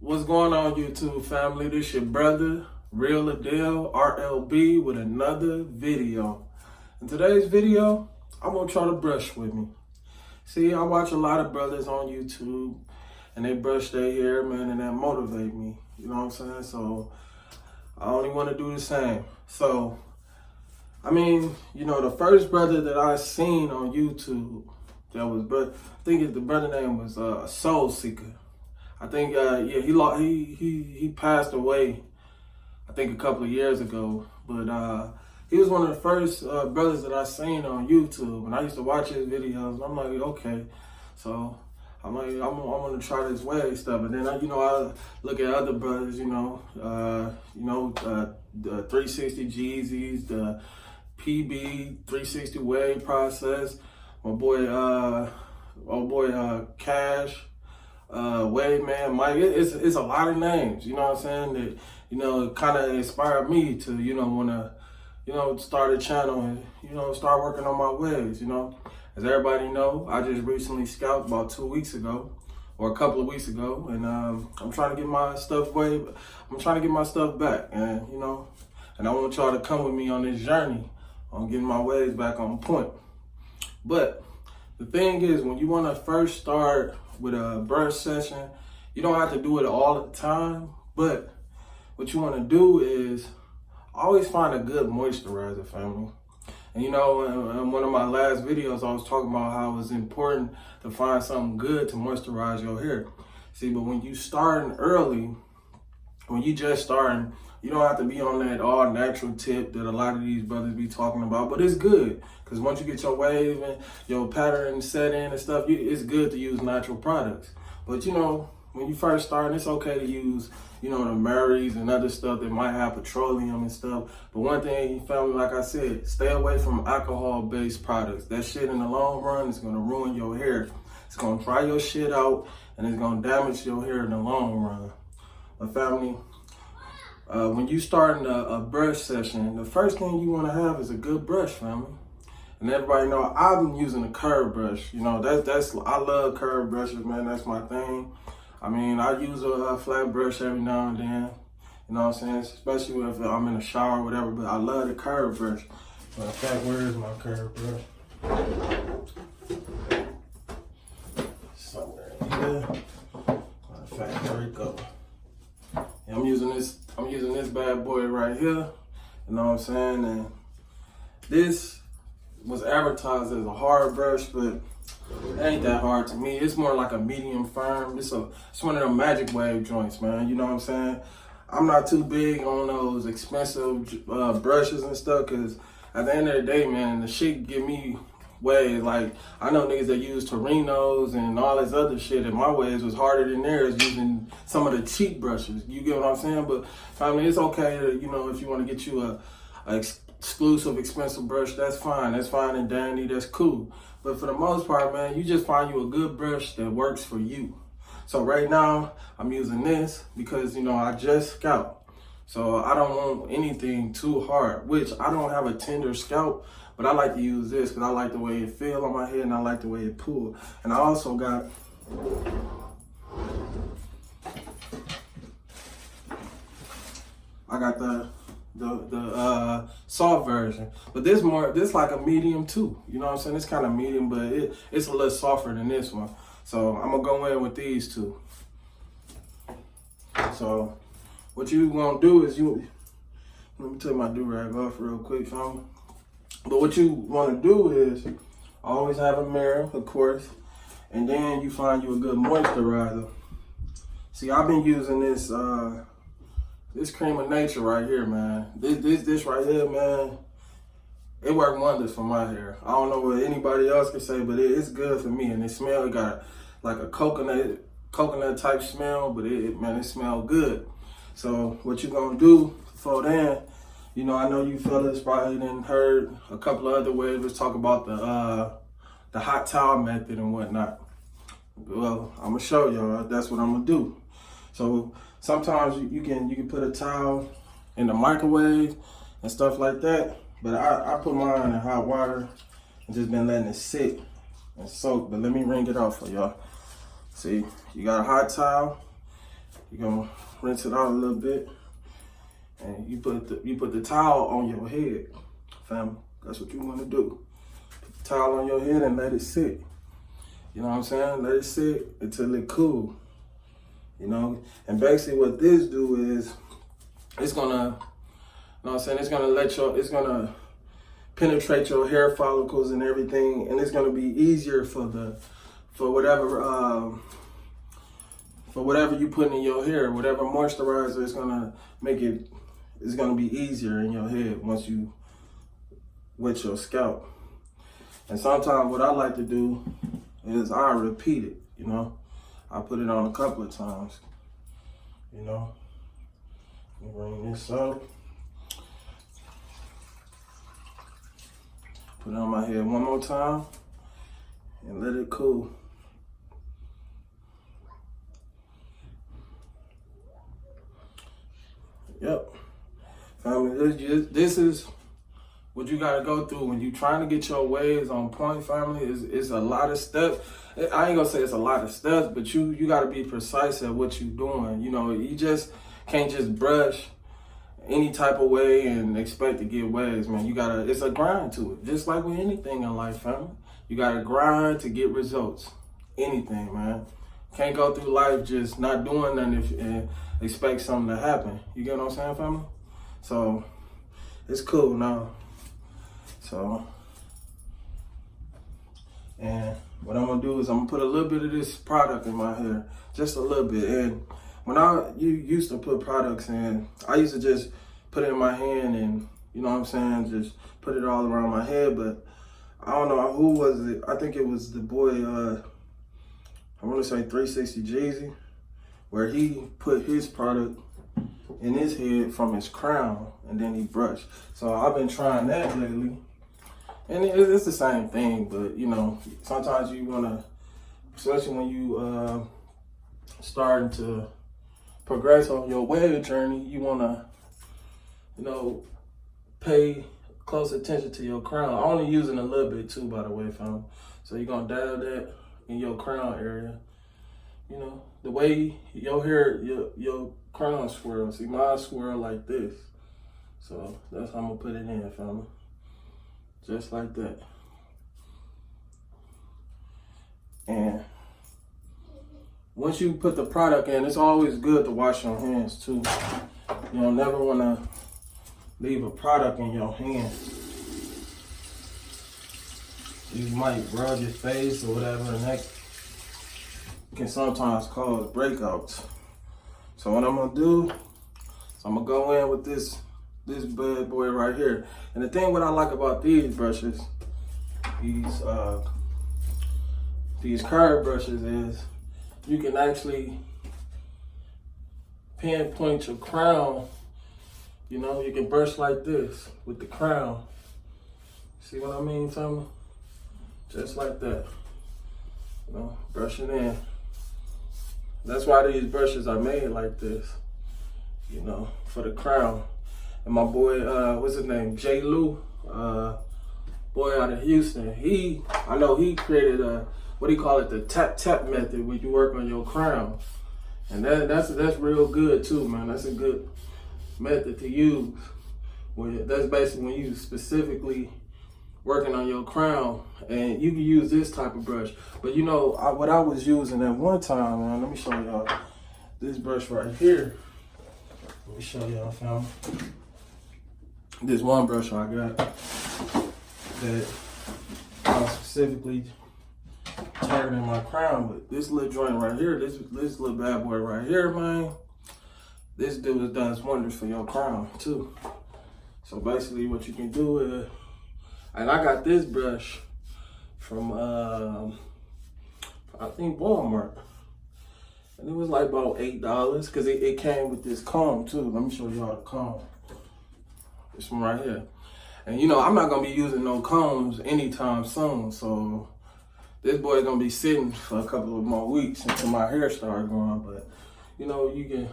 What's going on, YouTube family? This your brother, Real Adele, RLB, with another video. In today's video, I'm gonna try to brush with me. See, I watch a lot of brothers on YouTube, and they brush their hair, man, and that motivate me. You know what I'm saying? So, I only want to do the same. So, I mean, you know, the first brother that I seen on YouTube, that was, I think the brother name was Soul Seeker. I think, he passed away, I think a couple of years ago. But he was one of the first brothers that I seen on YouTube, and I used to watch his videos. And I'm like, okay, so I'm like, I'm gonna try this way stuff. And then I look at other brothers, the 360 Jeezys, the PB 360 wave process. My boy, Cash. Wave Man, Mike, it's a lot of names, you know what I'm saying, that, kind of inspired me to, want to, start a channel and, start working on my waves, As everybody know, I just recently scouted about 2 weeks ago, or a couple of weeks ago, and I'm trying to get my stuff back, and, and I want y'all to come with me on this journey on getting my waves back on point. But the thing is, when you want to first start with a brush session, you don't have to do it all the time, but what you want to do is always find a good moisturizer, family. And in one of my last videos, I was talking about how it's important to find something good to moisturize your hair. See, but when you starting early, when you just starting, you don't have to be on that all natural tip that a lot of these brothers be talking about, but it's good. Because once you get your wave and your pattern set in and stuff, it's good to use natural products. But when you first start, it's okay to use, the Murrays and other stuff that might have petroleum and stuff. But one thing, family, like I said, stay away from alcohol-based products. That shit in the long run is going to ruin your hair. It's going to dry your shit out, and it's going to damage your hair in the long run. But family, when you starting a brush session, the first thing you want to have is a good brush, family. And everybody know I've been using a curved brush. I love curved brushes, man. That's my thing. I mean, I use a flat brush every now and then. You know what I'm saying? Especially if I'm in the shower or whatever. But I love the curved brush. But in fact, where is my curved brush? Somewhere in here. In fact, there we go. And I'm using this bad boy right here. You know what I'm saying? And this was advertised as a hard brush, but it ain't that hard to me. It's more like a medium firm. It's one of them magic wave joints, man. You know what I'm saying? I'm not too big on those expensive brushes and stuff, because at the end of the day, man, the shit give me waves. Like, I know niggas that use Torinos and all this other shit, and my waves was harder than theirs using some of the cheap brushes. You get what I'm saying? But family, it's okay to, if you want to get you a exclusive expensive brush, that's fine. That's fine and dandy. That's cool. But for the most part, man, you just find you a good brush that works for you. So right now, I'm using this because, I just scalp. So I don't want anything too hard, which I don't have a tender scalp, but I like to use this because I like the way it feels on my head and I like the way it pulls. And I also got the soft version, but this like a medium too. You know what I'm saying? It's kind of medium, but it's a little softer than this one. So I'm gonna go in with these two. So what you gonna do is let me take my do-rag off real quick, fam. But what you want to do is always have a mirror, of course, and then you find you a good moisturizer. See, I've been using this this Cream of Nature right here, man. This right here, man, it worked wonders for my hair. I don't know what anybody else can say, but it's good for me. And it got like a coconut type smell, but it smells good. So what you gonna do before then, I know you fellas probably done heard a couple of other waves talk about the hot towel method and whatnot. Well, I'm gonna show y'all. That's what I'm gonna do. So sometimes you can put a towel in the microwave and stuff like that, but I put mine in hot water and just been letting it sit and soak. But let me wring it off for y'all. See, you got a hot towel, You're gonna rinse it out a little bit, and you put the towel on your head, family. That's what you want to do. Put the towel on your head and let it sit. You know what I'm saying? Let it sit until it cool. You know, and basically what this do is it's gonna, you know what I'm saying? It's gonna penetrate your hair follicles and everything, and it's gonna be easier for whatever you put in your hair, whatever moisturizer, it's gonna it's gonna be easier in your head once you wet your scalp. And sometimes what I like to do is I repeat it, you know. I put it on a couple of times, you know. Bring this up. Put it on my head one more time and let it cool. Yep. Family, this is what you gotta go through when you trying to get your waves on point, family. Is a lot of steps. I ain't gonna say it's a lot of steps, but you gotta be precise at what you doing. You know, you just can't just brush any type of way and expect to get waves, man. It's a grind to it. Just like with anything in life, family. You gotta grind to get results. Anything, man. Can't go through life just not doing nothing and expect something to happen. You get what I'm saying, family? So, it's cool now. So, and what I'm gonna do is I'm gonna put a little bit of this product in my hair, just a little bit. And when you used to put products in, I used to just put it in my hand and, you know what I'm saying, just put it all around my head. But I don't know, who was it? I think it was the boy, I want to say 360 Jeezy, where he put his product in his head from his crown and then he brushed. So I've been trying that lately. And it's the same thing, but you know, sometimes you wanna, especially when you starting to progress on your wave journey, you wanna, you know, pay close attention to your crown. I'm only using a little bit too, by the way, fam. So you're gonna dab that in your crown area. You know, the way your hair, your crown swirl. See, mine swirl like this. So that's how I'm gonna put it in, fam. Just like that. And once you put the product in, it's always good to wash your hands too. You don't never want to leave a product in your hands. You might rub your face or whatever, and that can sometimes cause breakouts. So what I'm gonna do is I'm gonna go in with this bad boy right here. And the thing what I like about these brushes, these curved brushes, is you can actually pinpoint your crown. You know, you can brush like this with the crown. See what I mean, family? Just like that. You know, brush it in. That's why these brushes are made like this, you know, for the crown. And my boy, what's his name? J. Lou, boy out of Houston. I know he created what do you call it? The tap method when you work on your crown. And that's real good too, man. That's a good method to use. That's basically when you specifically working on your crown, and you can use this type of brush. But you know, what I was using at one time, man, let me show y'all this brush right here. Let me show y'all, fam. This one brush I got that I specifically targeting my crown, but this little joint right here, this little bad boy right here, man, this dude does wonders for your crown too. So basically what you can do is, and I got this brush from, I think Walmart. And it was like about $8 because it came with this comb too. Let me show y'all the comb. This one right here. And you know, I'm not gonna be using no combs anytime soon. So this boy gonna be sitting for a couple of more weeks until my hair starts growing. But you know, you can,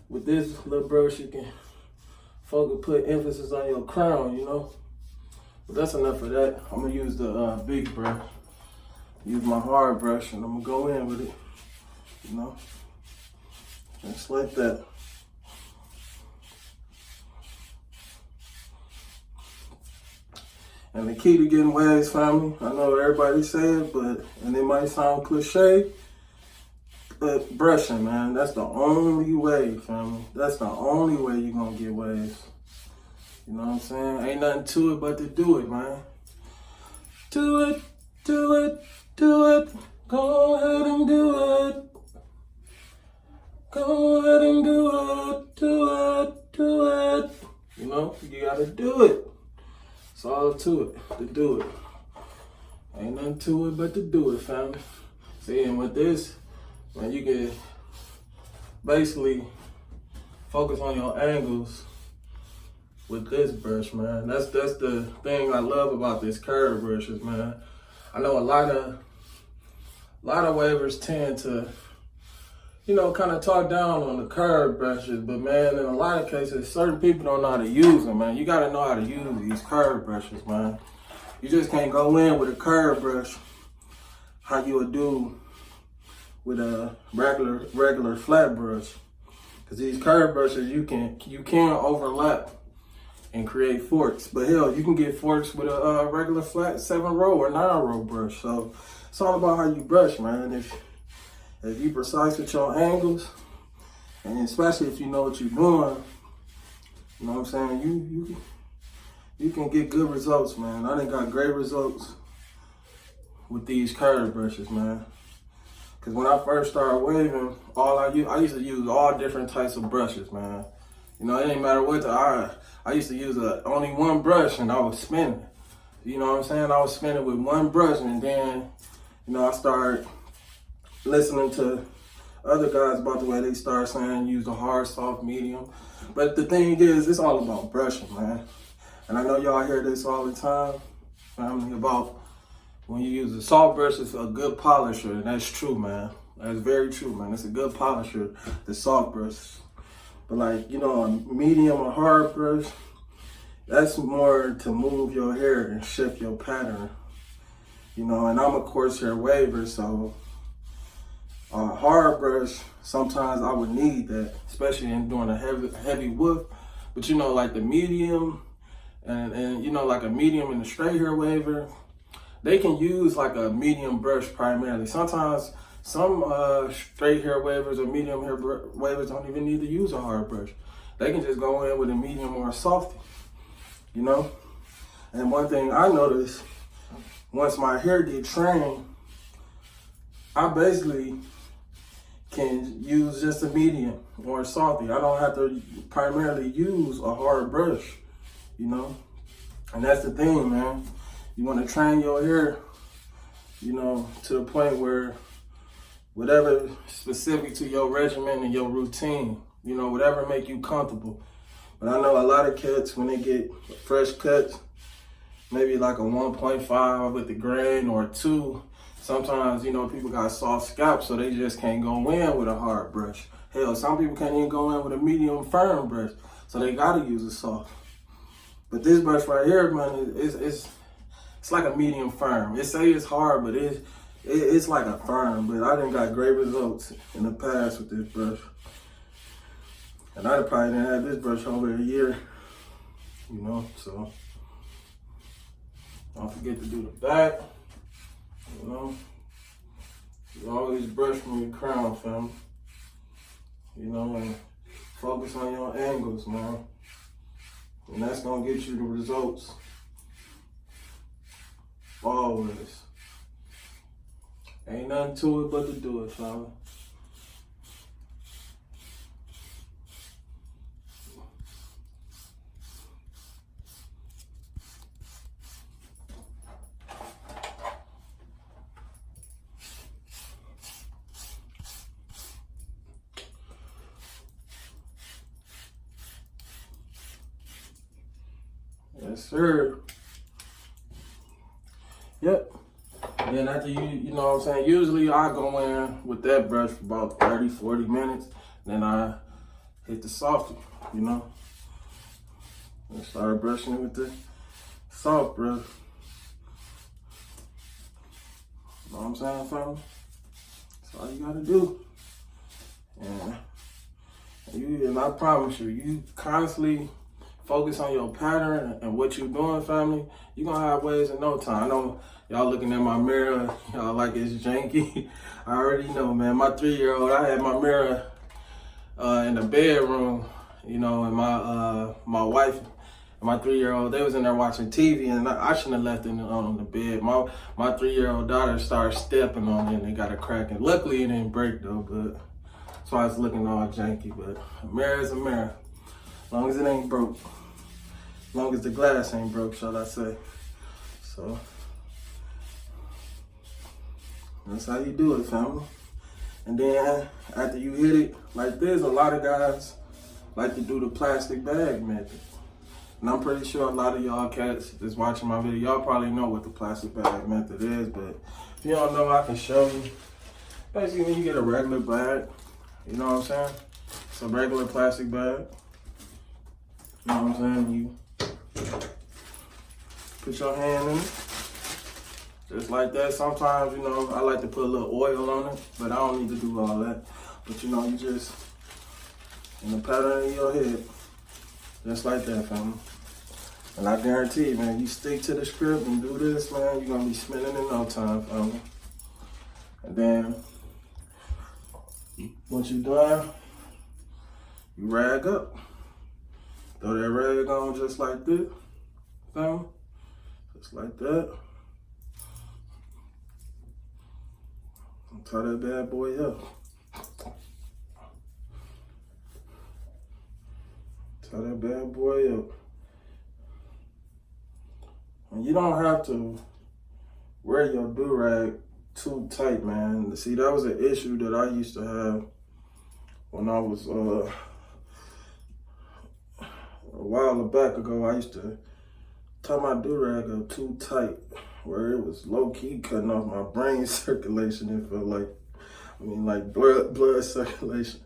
with this little brush, you can put emphasis on your crown, you know. But that's enough of that. I'm gonna use the big brush, use my hard brush, and I'm gonna go in with it, you know. Just like that. And the key to getting waves, family, I know everybody say it, and it might sound cliche, but brushing, man, that's the only way, family. That's the only way you're gonna get waves. You know what I'm saying? Ain't nothing to it but to do it, man. Do it, do it, do it. Go ahead and do it. Go ahead and do it, do it, do it. You know, you gotta do it. It's all to it, to do it. Ain't nothing to it but to do it, family. See, and with this, man, you can basically focus on your angles with this brush, man. That's the thing I love about this curve brushes, man. I know a lot of wavers tend to, you know, kind of talk down on the curve brushes, but man, in a lot of cases, certain people don't know how to use them, man. You gotta know how to use these curve brushes, man. You just can't go in with a curve brush how you would do with a regular flat brush. Cause these curve brushes, you can overlap and create forks. But hell, you can get forks with a regular flat 7-row or 9-row brush. So it's all about how you brush, man. If you precise with your angles, and especially if you know what you're doing, you know what I'm saying, you can get good results, man. I done got great results with these curve brushes, man. Cause when I first started waving, I used to use all different types of brushes, man. You know, it didn't matter what I used to use only one brush and I was spinning. You know what I'm saying? I was spinning with one brush, and then, you know, I started listening to other guys about the way they start saying use a hard, soft, medium. But the thing is, it's all about brushing, man. And I know y'all hear this all the time, family, about when you use a soft brush, it's a good polisher, and that's true, man. That's very true, man. It's a good polisher, the soft brush. But like, you know, a medium or hard brush, that's more to move your hair and shift your pattern. You know, and I'm a coarse hair waver, so a hard brush, sometimes I would need that, especially in doing a heavy woof. But you know, like the medium and you know, like a medium and a straight hair waver, they can use like a medium brush primarily. Sometimes some straight hair wavers or medium hair wavers don't even need to use a hard brush. They can just go in with a medium or a softy, you know? And one thing I noticed, once my hair get trained, I basically can use just a medium or a softy. I don't have to primarily use a hard brush, you know? And that's the thing, man. You want to train your hair, you know, to the point where whatever specific to your regimen and your routine, you know, whatever make you comfortable. But I know a lot of cats, when they get fresh cuts, maybe like a 1.5 with the grain or a 2, sometimes, you know, people got soft scalps, so they just can't go in with a hard brush. Hell, some people can't even go in with a medium firm brush, so they gotta use a soft. But this brush right here, man, it's like a medium firm. It say it's hard, but it's like a firm. But I done got great results in the past with this brush. And I probably didn't have this brush over a year, you know, so. Don't forget to do the back, you know. You always brush from your crown, fam. You know, and focus on your angles, man. And that's gonna get you the results. Always. Ain't nothing to it but to do it, fam. Yes, sir. Yep. And then after you know what I'm saying, usually I go in with that brush for about 30, 40 minutes. Then I hit the softy, you know. And start brushing it with the soft brush. You know what I'm saying, fam? That's all you gotta do. And And I promise you, you constantly focus on your pattern and what you doing, family, you're gonna have waves in no time. I know y'all looking at my mirror, y'all like it's janky. I already know, man. My 3-year-old, I had my mirror in the bedroom, you know, and my wife and my 3-year-old, they was in there watching TV, and I shouldn't have left it on the bed. My 3-year-old daughter started stepping on it, and it got a crack. And luckily it didn't break though, but that's why it's looking all janky. But a mirror is a mirror, as long as it ain't broke. As long as the glass ain't broke, shall I say. So that's how you do it, family. And then after you hit it like this, a lot of guys like to do the plastic bag method. And I'm pretty sure a lot of y'all cats that's watching my video, y'all probably know what the plastic bag method is, but if you don't know, I can show you. Basically, when you get a regular bag, you know what I'm saying? It's a regular plastic bag. You know what I'm saying? You put your hand in it, just like that. Sometimes, you know, I like to put a little oil on it, but I don't need to do all that. But you know, you just, in the pattern of your head, just like that, family. And I guarantee you, man, you stick to the script and do this, man, you're gonna be spinning in no time, family. And then, once you're done, you rag up. Throw that rag on just like this, family. Just like that. And tie that bad boy up. Tie that bad boy up. And you don't have to wear your do-rag too tight, man. See, that was an issue that I used to have when I was, a while back ago. I used to tie my do-rag up too tight, where it was low-key cutting off my brain circulation. It felt like, like blood circulation.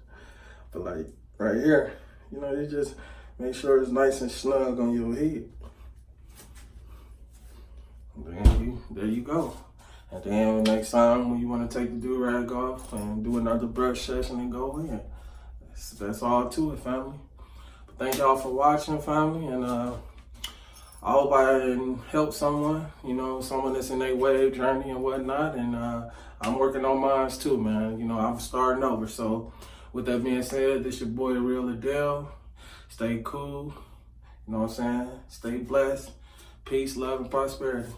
But like right here, you know, you just make sure it's nice and snug on your head. And then there you go. And then next time when you want to take the do-rag off and do another brush session and go in. That's all to it, family. But thank y'all for watching, family. And I hope I help someone, you know, someone that's in their wave journey and whatnot. And I'm working on mine too, man. You know, I'm starting over. So with that being said, this your boy, The Real Adele. Stay cool. You know what I'm saying? Stay blessed. Peace, love, and prosperity.